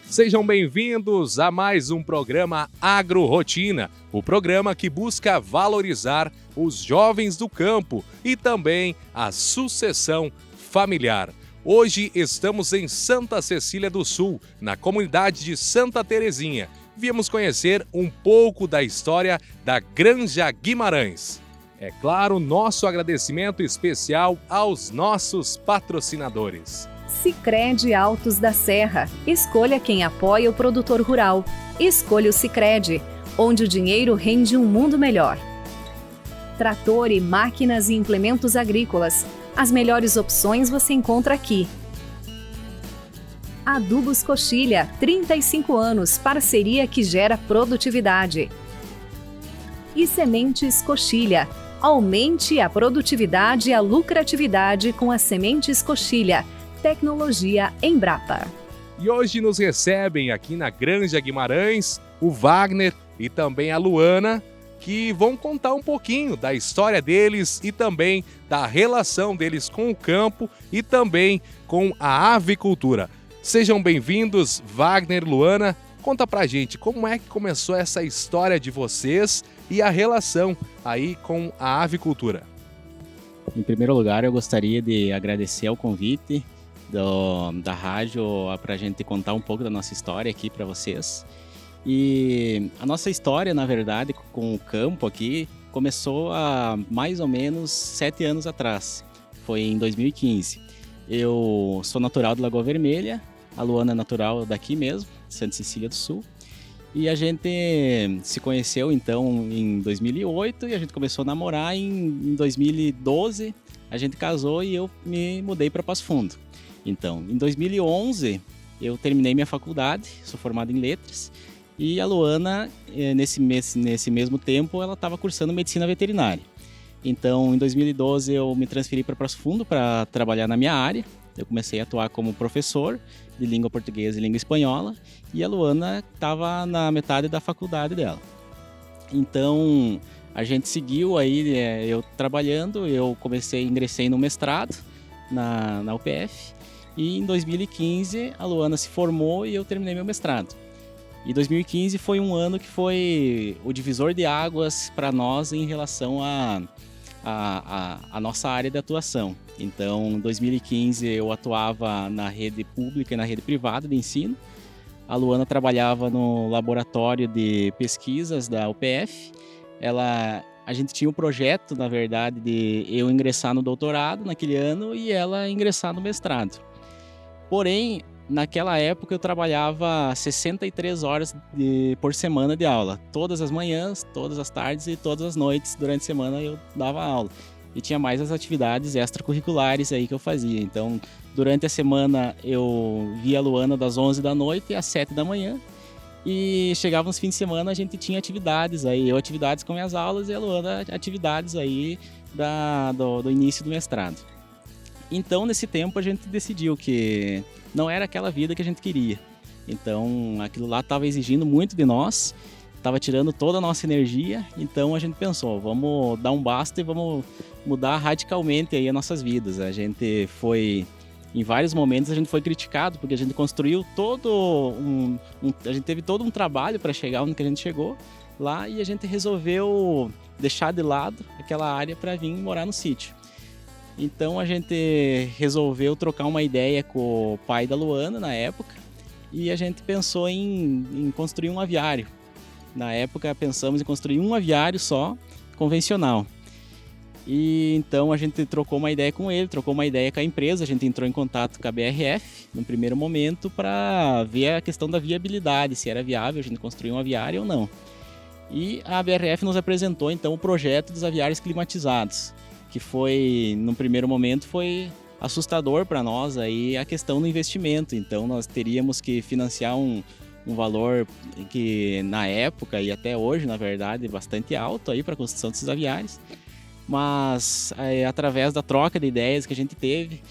Sejam bem-vindos a mais um programa Agrorotina, o programa que busca valorizar os jovens do campo e também a sucessão familiar. Hoje estamos em Santa Cecília do Sul, na comunidade de Santa Terezinha. Viemos conhecer um pouco da história da Granja Guimarães. É claro, nosso agradecimento especial aos nossos patrocinadores. Sicredi Altos da Serra. Escolha quem apoia o produtor rural. Escolha o Sicredi, onde o dinheiro rende um mundo melhor. Trator e máquinas e implementos agrícolas. As melhores opções você encontra aqui. Adubos Coxilha, 35 anos, parceria que gera produtividade. E Sementes Coxilha. Aumente a produtividade e a lucratividade com as Sementes Coxilha. Tecnologia Embrapa. E hoje nos recebem aqui na Granja Guimarães o Wagner e também a Luana, que vão contar um pouquinho da história deles e também da relação deles com o campo e também com a avicultura. Sejam bem-vindos, Wagner, Luana. Conta pra gente como é que começou essa história de vocês e a relação aí com a avicultura. Em primeiro lugar, eu gostaria de agradecer ao convite da rádio para a gente contar um pouco da nossa história aqui para vocês. E a nossa história, na verdade, com o campo aqui, começou há mais ou menos 7 anos atrás. Foi em 2015. Eu sou natural de Lagoa Vermelha, a Luana é natural daqui mesmo, Santa Cecília do Sul. E a gente se conheceu então em 2008 e a gente começou a namorar em 2012. A gente casou e eu me mudei para Passo Fundo. Então, em 2011, eu terminei minha faculdade, sou formado em letras, e a Luana, nesse mesmo tempo, ela estava cursando medicina veterinária. Então, em 2012, eu me transferi para Passo Fundo para trabalhar na minha área. Eu comecei a atuar como professor de língua portuguesa e língua espanhola, e a Luana estava na metade da faculdade dela. Então, a gente seguiu aí, eu trabalhando, ingressei no mestrado na UPF, e em 2015 a Luana se formou e eu terminei meu mestrado. E 2015 foi um ano que foi o divisor de águas para nós em relação à nossa área de atuação. Então, em 2015 eu atuava na rede pública e na rede privada de ensino. A Luana trabalhava no laboratório de pesquisas da UPF. A gente tinha um projeto, na verdade, de eu ingressar no doutorado naquele ano e ela ingressar no mestrado. Porém, naquela época eu trabalhava 63 horas por semana de aula. Todas as manhãs, todas as tardes e todas as noites durante a semana eu dava aula. E tinha mais as atividades extracurriculares aí que eu fazia. Então, durante a semana eu via a Luana das 11 da noite às 7 da manhã. E chegava nos fins de semana a gente tinha atividades aí. Eu atividades com minhas aulas e a Luana atividades aí do início do mestrado. Então, nesse tempo, a gente decidiu que não era aquela vida que a gente queria. Então, aquilo lá estava exigindo muito de nós, estava tirando toda a nossa energia. Então, a gente pensou, vamos dar um basta e vamos mudar radicalmente aí as nossas vidas. A gente foi, em vários momentos, a gente foi criticado, porque a gente construiu a gente teve todo um trabalho para chegar onde que a gente chegou lá e a gente resolveu deixar de lado aquela área para vir morar no sítio. Então a gente resolveu trocar uma ideia com o pai da Luana na época e a gente pensou em construir um aviário. Na época pensamos em construir um aviário só, convencional. E então a gente trocou uma ideia com ele, trocou uma ideia com a empresa, a gente entrou em contato com a BRF no primeiro momento para ver a questão da viabilidade, se era viável a gente construir um aviário ou não. E a BRF nos apresentou então o projeto dos aviários climatizados, que foi, no primeiro momento, foi assustador para nós aí a questão do investimento. Então, nós teríamos que financiar um valor que, na época e até hoje, na verdade, é bastante alto aí para a construção desses aviários. Mas, através da troca de ideias que a gente teve,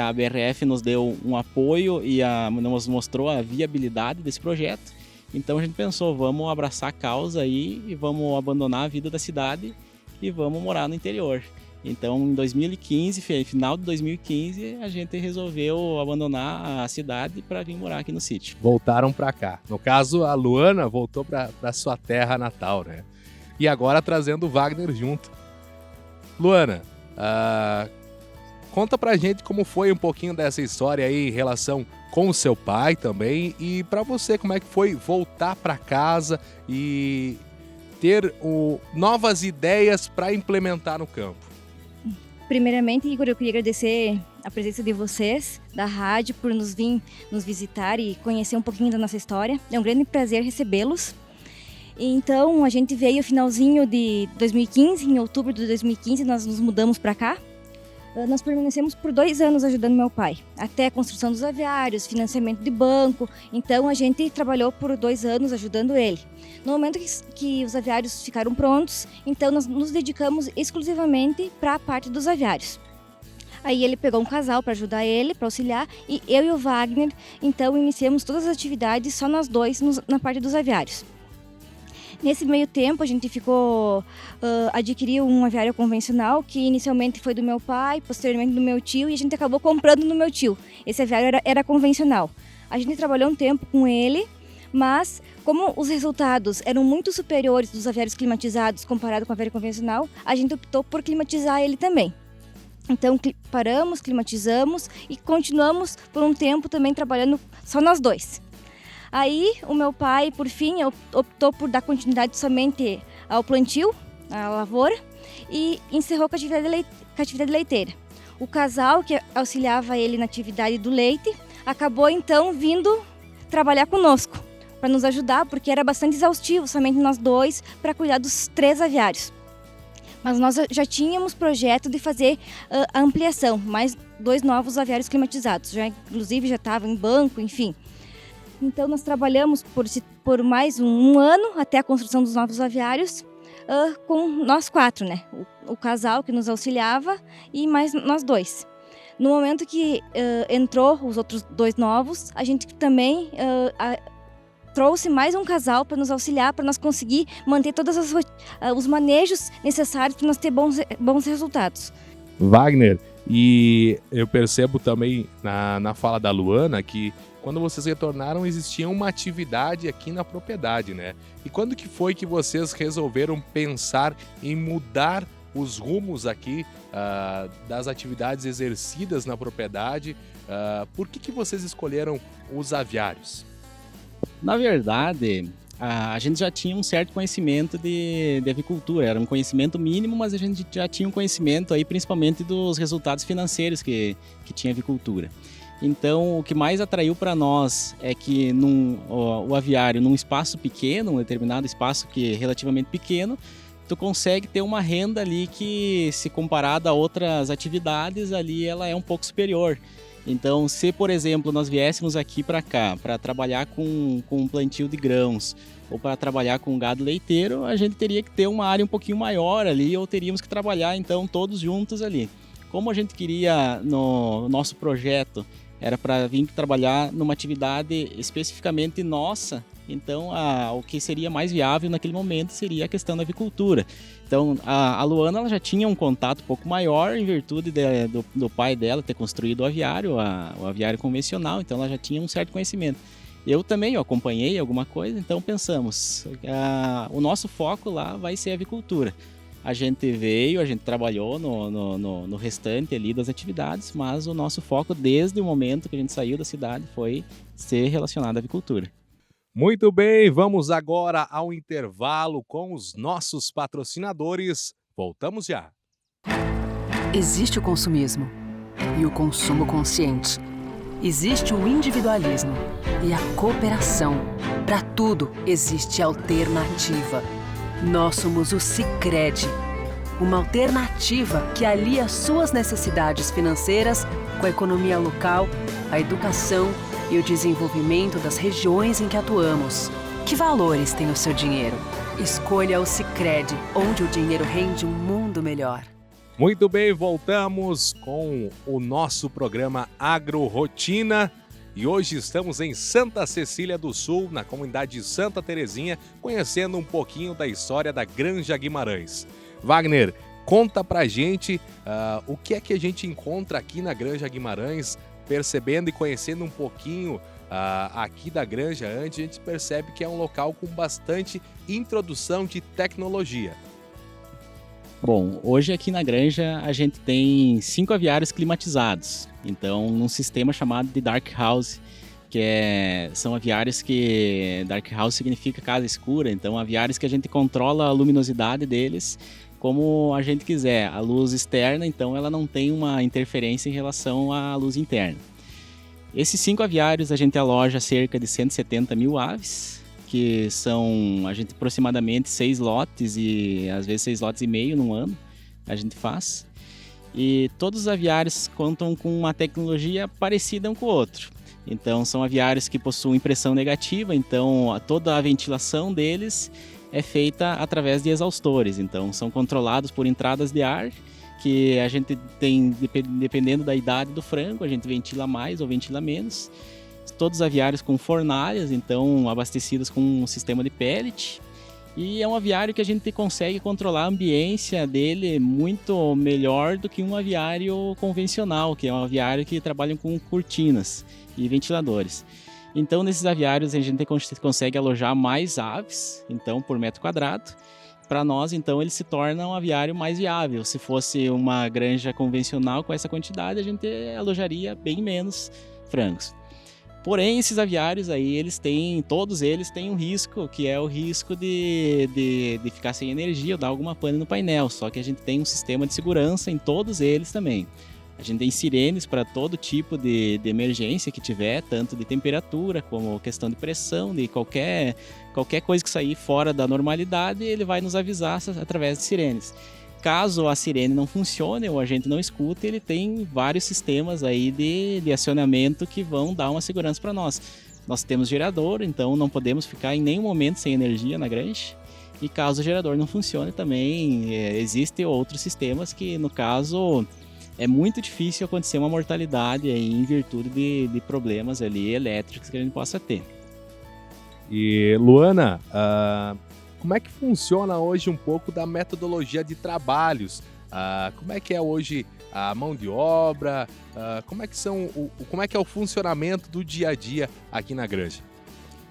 a BRF nos deu um apoio e nos mostrou a viabilidade desse projeto. Então, a gente pensou, vamos abraçar a causa aí e vamos abandonar a vida da cidade e vamos morar no interior. Então, em 2015, final de 2015, a gente resolveu abandonar a cidade para vir morar aqui no sítio. Voltaram para cá. No caso, a Luana voltou para sua terra natal, né? E agora trazendo o Wagner junto. Luana, conta pra gente como foi um pouquinho dessa história aí em relação com o seu pai também, e para você, como é que foi voltar para casa e ter novas ideias para implementar no campo. Primeiramente, Igor, eu queria agradecer a presença de vocês, da rádio, por nos vir nos visitar e conhecer um pouquinho da nossa história. É um grande prazer recebê-los. Então, a gente veio finalzinho de 2015, em outubro de 2015, nós nos mudamos para cá. Nós permanecemos por 2 anos ajudando meu pai, até a construção dos aviários, financiamento de banco. Então, a gente trabalhou por 2 anos ajudando ele. No momento que os aviários ficaram prontos, então nós nos dedicamos exclusivamente para a parte dos aviários. Aí ele pegou um casal para ajudar ele, para auxiliar, e eu e o Wagner, então iniciamos todas as atividades só nós dois na parte dos aviários. Nesse meio tempo, a gente adquiriu um aviário convencional, que inicialmente foi do meu pai, posteriormente do meu tio, e a gente acabou comprando no meu tio. Esse aviário era convencional. A gente trabalhou um tempo com ele, mas como os resultados eram muito superiores dos aviários climatizados comparado com o aviário convencional, a gente optou por climatizar ele também. Então, paramos, climatizamos e continuamos por um tempo também trabalhando só nós dois. Aí, o meu pai, por fim, optou por dar continuidade somente ao plantio, à lavoura, e encerrou com a atividade leiteira. O casal que auxiliava ele na atividade do leite acabou, então, vindo trabalhar conosco, para nos ajudar, porque era bastante exaustivo, somente nós dois, para cuidar dos 3 aviários. Mas nós já tínhamos projeto de fazer a ampliação, mais 2 novos aviários climatizados, inclusive já estavam em banco, enfim. Então, nós trabalhamos por mais um ano até a construção dos novos aviários, com nós 4, né? O casal que nos auxiliava e mais nós 2. No momento que entrou os outros 2 novos, a gente também trouxe mais um casal para nos auxiliar, para nós conseguir manter todos os manejos necessários para nós ter bons resultados. Wagner, e eu percebo também na fala da Luana que quando vocês retornaram, existia uma atividade aqui na propriedade, né? E quando que foi que vocês resolveram pensar em mudar os rumos aqui das atividades exercidas na propriedade? Por que vocês escolheram os aviários? Na verdade, a gente já tinha um certo conhecimento de avicultura. Era um conhecimento mínimo, mas a gente já tinha um conhecimento aí, principalmente dos resultados financeiros que tinha a avicultura. Então, o que mais atraiu para nós é que o aviário, num espaço pequeno, um determinado espaço que é relativamente pequeno, tu consegue ter uma renda ali que, se comparada a outras atividades, ali ela é um pouco superior. Então, se, por exemplo, nós viéssemos aqui para cá para trabalhar com um plantio de grãos ou para trabalhar com gado leiteiro, a gente teria que ter uma área um pouquinho maior ali, ou teríamos que trabalhar, então, todos juntos ali. Como a gente queria, no nosso projeto, era para vir trabalhar numa atividade especificamente nossa, então o que seria mais viável naquele momento seria a questão da avicultura. Então a Luana ela já tinha um contato um pouco maior em virtude do pai dela ter construído o aviário convencional, então ela já tinha um certo conhecimento. Eu também acompanhei alguma coisa, então pensamos, o nosso foco lá vai ser a avicultura. A gente trabalhou no restante ali das atividades, mas o nosso foco desde o momento que a gente saiu da cidade foi ser relacionado à avicultura. Muito bem, vamos agora ao intervalo com os nossos patrocinadores. Voltamos já. Existe o consumismo e o consumo consciente. Existe o individualismo e a cooperação. Para tudo existe alternativa. Nós somos o Sicredi, uma alternativa que alia suas necessidades financeiras com a economia local, a educação e o desenvolvimento das regiões em que atuamos. Que valores tem o seu dinheiro? Escolha o Sicredi, onde o dinheiro rende um mundo melhor. Muito bem, voltamos com o nosso programa Agro Rotina. E hoje estamos em Santa Cecília do Sul, na comunidade de Santa Terezinha, conhecendo um pouquinho da história da Granja Guimarães. Wagner, conta pra gente o que é que a gente encontra aqui na Granja Guimarães, percebendo e conhecendo um pouquinho aqui da granja antes, a gente percebe que é um local com bastante introdução de tecnologia. Bom, hoje aqui na granja a gente tem 5 aviários climatizados, então num sistema chamado de Dark House, são aviários que... Dark House significa casa escura, então aviários que a gente controla a luminosidade deles como a gente quiser. A luz externa, então, ela não tem uma interferência em relação à luz interna. Esses 5 aviários a gente aloja cerca de 170 mil aves, que são aproximadamente 6 lotes e às vezes 6 lotes e meio num ano a gente faz. E todos os aviários contam com uma tecnologia parecida um com o outro. Então são aviários que possuem pressão negativa, então toda a ventilação deles é feita através de exaustores. Então são controlados por entradas de ar, que a gente tem, dependendo da idade do frango, a gente ventila mais ou ventila menos. Todos os aviários com fornalhas, então abastecidos com um sistema de pellet. E é um aviário que a gente consegue controlar a ambiência dele muito melhor do que um aviário convencional, que é um aviário que trabalha com cortinas e ventiladores. Então nesses aviários a gente consegue alojar mais aves, então por metro quadrado. Para nós, então, ele se torna um aviário mais viável. Se fosse uma granja convencional com essa quantidade, a gente alojaria bem menos frangos. Porém, esses aviários aí, todos eles têm um risco, que é o risco de ficar sem energia ou dar alguma pane no painel. Só que a gente tem um sistema de segurança em todos eles também. A gente tem sirenes para todo tipo de emergência que tiver, tanto de temperatura como questão de pressão, de qualquer coisa que sair fora da normalidade, ele vai nos avisar através de sirenes. Caso a sirene não funcione ou a gente não escute, ele tem vários sistemas aí de acionamento que vão dar uma segurança para nós. Nós temos gerador, então não podemos ficar em nenhum momento sem energia na granja. E caso o gerador não funcione também, existem outros sistemas que, no caso, é muito difícil acontecer uma mortalidade aí em virtude de problemas ali elétricos que a gente possa ter. E Luana, como é que funciona hoje um pouco da metodologia de trabalhos? Como é que é hoje a mão de obra? Como é que é o funcionamento do dia a dia aqui na granja?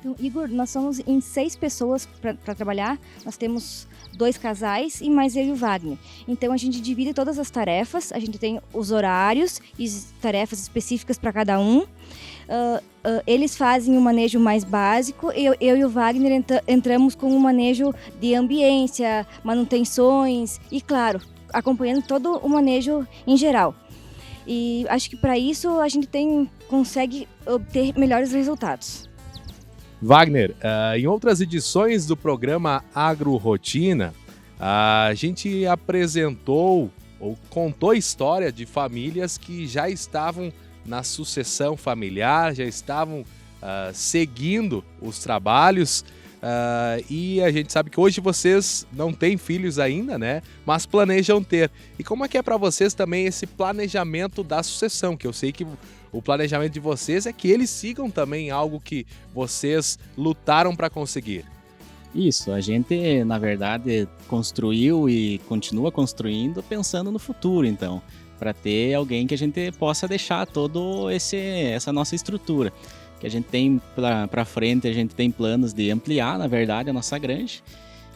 Então, Igor, nós somos em 6 pessoas para trabalhar. Nós temos 2 casais e mais eu e o Wagner. Então a gente divide todas as tarefas, a gente tem os horários e tarefas específicas para cada um. Eles fazem o manejo mais básico, eu e o Wagner entramos com o manejo de ambiência, manutenções e, claro, acompanhando todo o manejo em geral. E acho que para isso a gente consegue obter melhores resultados. Wagner, em outras edições do programa Agro Rotina, a gente apresentou ou contou a história de famílias que já estavam na sucessão familiar, já estavam seguindo os trabalhos, e a gente sabe que hoje vocês não têm filhos ainda, né? Mas planejam ter. E como é que é para vocês também esse planejamento da sucessão? Que eu sei que o planejamento de vocês é que eles sigam também algo que vocês lutaram para conseguir. Isso, a gente, na verdade, construiu e continua construindo pensando no futuro, então, para ter alguém que a gente possa deixar todo essa nossa estrutura. Que a gente tem para frente, a gente tem planos de ampliar, na verdade, a nossa granja.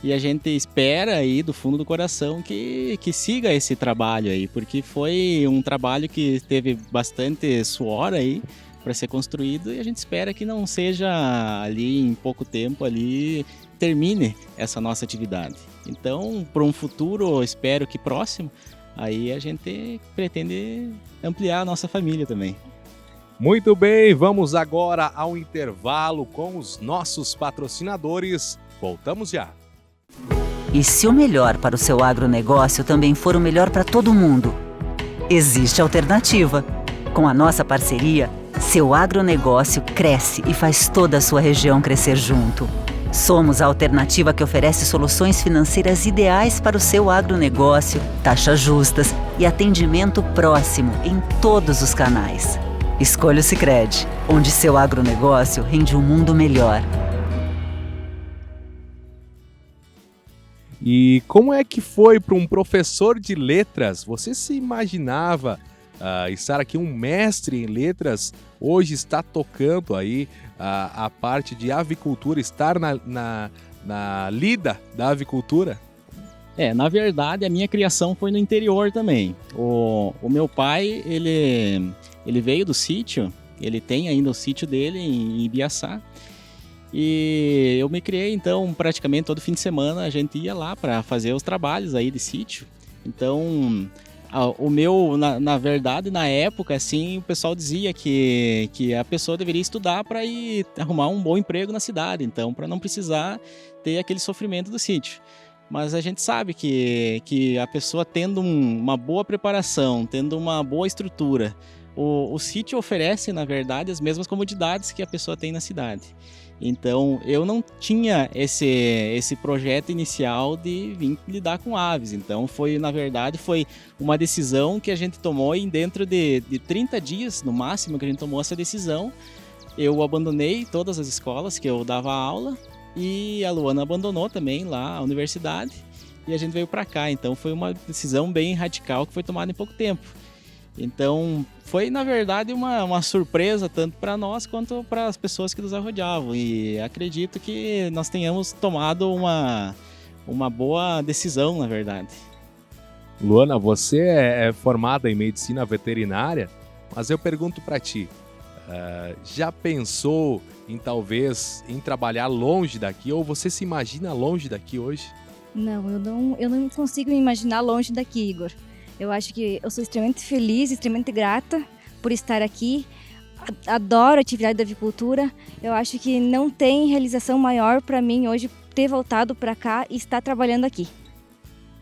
E a gente espera aí do fundo do coração que siga esse trabalho aí, porque foi um trabalho que teve bastante suor aí para ser construído e a gente espera que não seja ali em pouco tempo ali termine essa nossa atividade. Então, para um futuro, espero que próximo, aí a gente pretende ampliar a nossa família também. Muito bem, vamos agora ao intervalo com os nossos patrocinadores. Voltamos já. E se o melhor para o seu agronegócio também for o melhor para todo mundo? Existe alternativa. Com a nossa parceria, seu agronegócio cresce e faz toda a sua região crescer junto. Somos a alternativa que oferece soluções financeiras ideais para o seu agronegócio, taxas justas e atendimento próximo em todos os canais. Escolha o Sicredi, onde seu agronegócio rende um mundo melhor. E como é que foi para um professor de letras? Você se imaginava estar aqui, um mestre em letras, hoje está tocando aí a parte de avicultura, estar na lida da avicultura? Na verdade, a minha criação foi no interior também. O meu pai, ele veio do sítio, ele tem ainda o sítio dele em Ibiaçá. E eu me criei, então, praticamente todo fim de semana a gente ia lá para fazer os trabalhos aí de sítio. Então, na verdade, na época, assim, o pessoal dizia que a pessoa deveria estudar para ir arrumar um bom emprego na cidade, então, para não precisar ter aquele sofrimento do sítio. Mas a gente sabe que a pessoa tendo uma boa preparação, tendo uma boa estrutura, o sítio oferece, na verdade, as mesmas comodidades que a pessoa tem na cidade. Então, eu não tinha esse projeto inicial de vir lidar com aves. Então, na verdade, foi uma decisão que a gente tomou e dentro de 30 dias, no máximo, que a gente tomou essa decisão, eu abandonei todas as escolas que eu dava aula e a Luana abandonou também lá a universidade e a gente veio para cá. Então, foi uma decisão bem radical que foi tomada em pouco tempo. Então, foi, na verdade, uma surpresa tanto para nós quanto para as pessoas que nos arrodeavam. E acredito que nós tenhamos tomado uma boa decisão, na verdade. Luana, você é formada em medicina veterinária, mas eu pergunto para ti, já pensou em trabalhar longe daqui, ou você se imagina longe daqui hoje? Não, eu não consigo me imaginar longe daqui, Igor. Eu acho que eu sou extremamente feliz, extremamente grata por estar aqui. Adoro a atividade da avicultura. Eu acho que não tem realização maior para mim hoje ter voltado para cá e estar trabalhando aqui.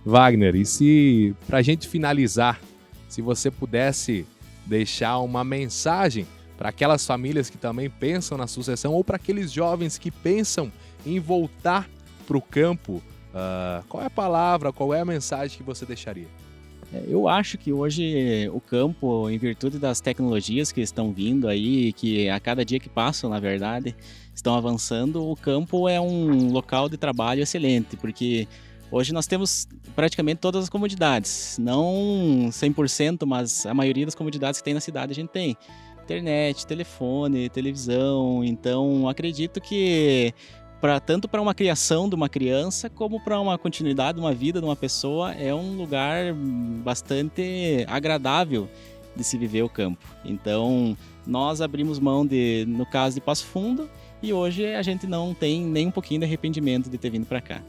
Wagner, e se, para a gente finalizar, se você pudesse deixar uma mensagem para aquelas famílias que também pensam na sucessão ou para aqueles jovens que pensam em voltar para o campo, qual é a palavra, qual é a mensagem que você deixaria? Eu acho que hoje o campo, em virtude das tecnologias que estão vindo aí, que a cada dia que passam, na verdade, estão avançando, o campo é um local de trabalho excelente, porque hoje nós temos praticamente todas as comodidades, não 100%, mas a maioria das comodidades que tem na cidade a gente tem. Internet, telefone, televisão, então acredito que tanto para uma criação de uma criança, como para uma continuidade de uma vida de uma pessoa, é um lugar bastante agradável de se viver o campo. Então, nós abrimos mão no caso de Passo Fundo, e hoje a gente não tem nem um pouquinho de arrependimento de ter vindo para cá.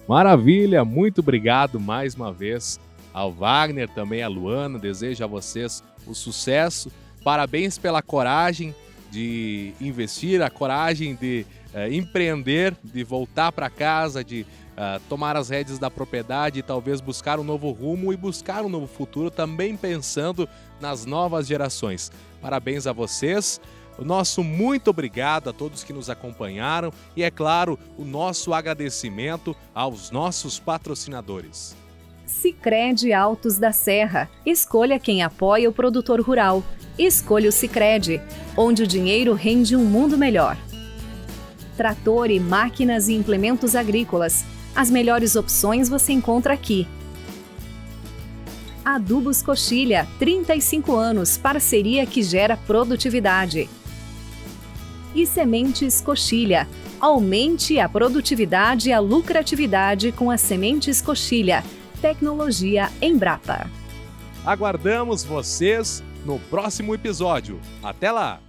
Maravilha, muito obrigado mais uma vez ao Wagner, também à Luana, desejo a vocês o sucesso, parabéns pela coragem de investir, a coragem de empreender, de voltar para casa, de tomar as rédeas da propriedade e talvez buscar um novo rumo e buscar um novo futuro, também pensando nas novas gerações. Parabéns a vocês, o nosso muito obrigado a todos que nos acompanharam e, é claro, o nosso agradecimento aos nossos patrocinadores. Sicredi Altos da Serra. Escolha quem apoia o produtor rural. Escolha o Sicredi, onde o dinheiro rende um mundo melhor. Trator e máquinas e implementos agrícolas. As melhores opções você encontra aqui. Adubos Coxilha, 35 anos, parceria que gera produtividade. E Sementes Coxilha. Aumente a produtividade e a lucratividade com as sementes Coxilha. Tecnologia Embrapa. Aguardamos vocês no próximo episódio. Até lá!